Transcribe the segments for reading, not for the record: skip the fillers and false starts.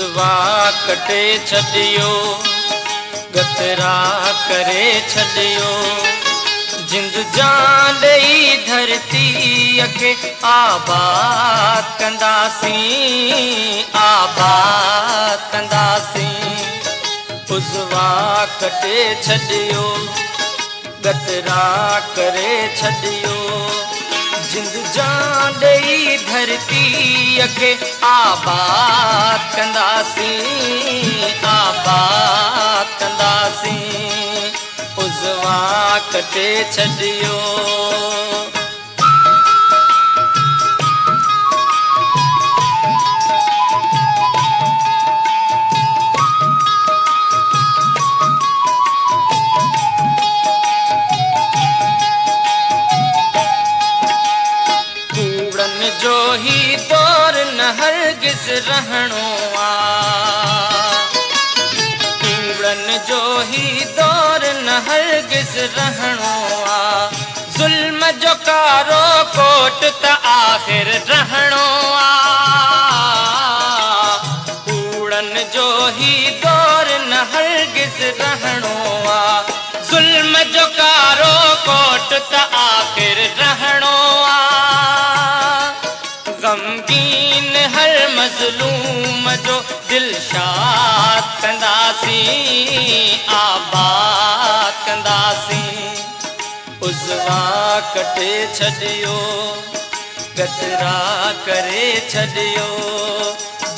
उज़वा कटे छॾियो गतरा करे छॾियो जिंद जान ॾेई धरतीअ खे आबाद कंदासीं आबाद कंदासीं उज़वा कटे छॾियो गतरा करे छॾियो जिंद जान ॾेई धरतीअ खे आबाद कंदासीं आबाद कंदासीं उज़वा कटे छॾियो जो ही दौर न हरगिज़ रहणो आ कूड़न जो ही दौर न हरगिज़ रहणो आ ज़ुल्म जो कारो कोट त आख़िर रहणो आ कूड़न जो ही दौर न हरगिज़ रहणो आ ज़ुल्म जो कारो कोट त आख़िर रहणो आ गमगीन हर मज़लूम जो दिल शाद कंदासीं आबाद कंदासीं उज़वा कटे छॾियो गतरा करे छॾियो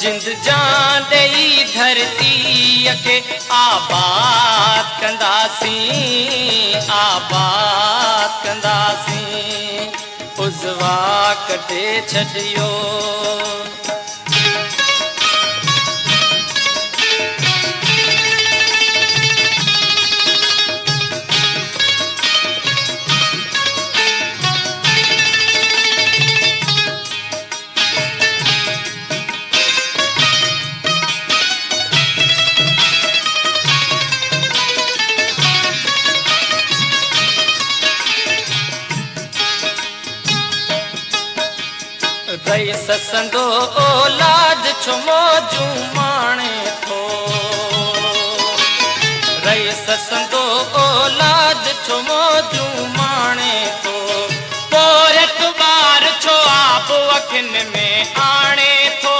जिंद जान ॾेई धरतीअ खे आबाद कंदासीं आबाद कंदासीं उज़वा कटे छॾियो रईस संदो औलाद छो मौजूं माणे थो रईस संदो औलाद छो मौजूं माणे थो पोरत ॿार छो आब अखियुनि में आणे थो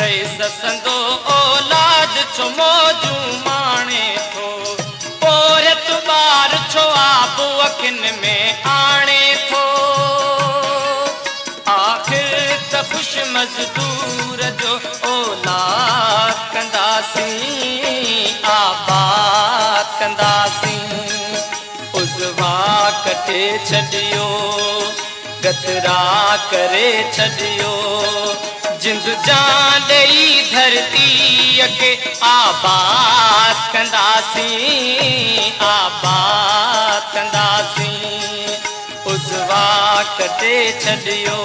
रईस संदो औलाद छो मौजूं माणे थो पोरत ॿार छो आब अखियुनि में आणे थो खुश मज़दूर जो औलाद कंदासीं आबाद कंदासीं उज़वा कटे छॾियो गतरा करे छॾियो जिंद जान ॾेई धरतीअ खे आबाद कंदासीं आबाद कंदासीं उज़वा कटे छॾियो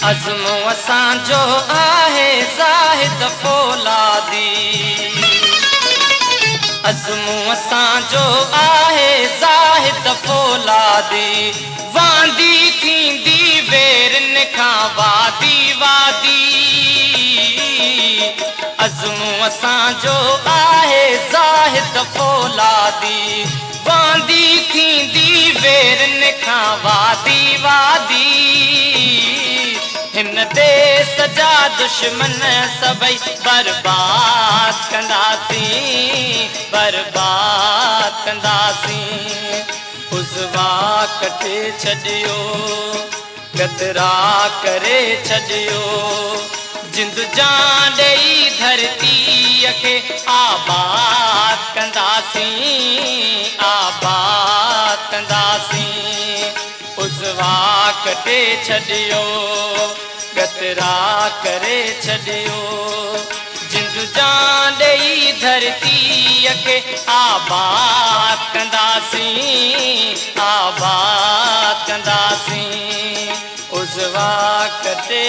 अज़्म असांजो आहे ज़ाहिद फौलादी अज़्म असांजो आहे ज़ाहिद फौलादी वांदी थींदी वेरनि खां वादी वादी अज़्म असांजो आहे ज़ाहिद फौलादी वांदी थींदी वेरनि खां वादी वादी हिन देश जा दुश्मन सभई बर्बाद कंदासीं बर्बाद कंदासीं उज़वा कटे छॾियो गतरा करे छॾियो जिंद जान ॾेई धरतीअ खे आबाद कंदासीं आबाद कंदासीं उज़वा कटे छॾियो गतरा करे छॾियो जिंद जान ॾेई धरतीअ खे आबाद कंदासीं आबाद कंदासीं उज़वा कटे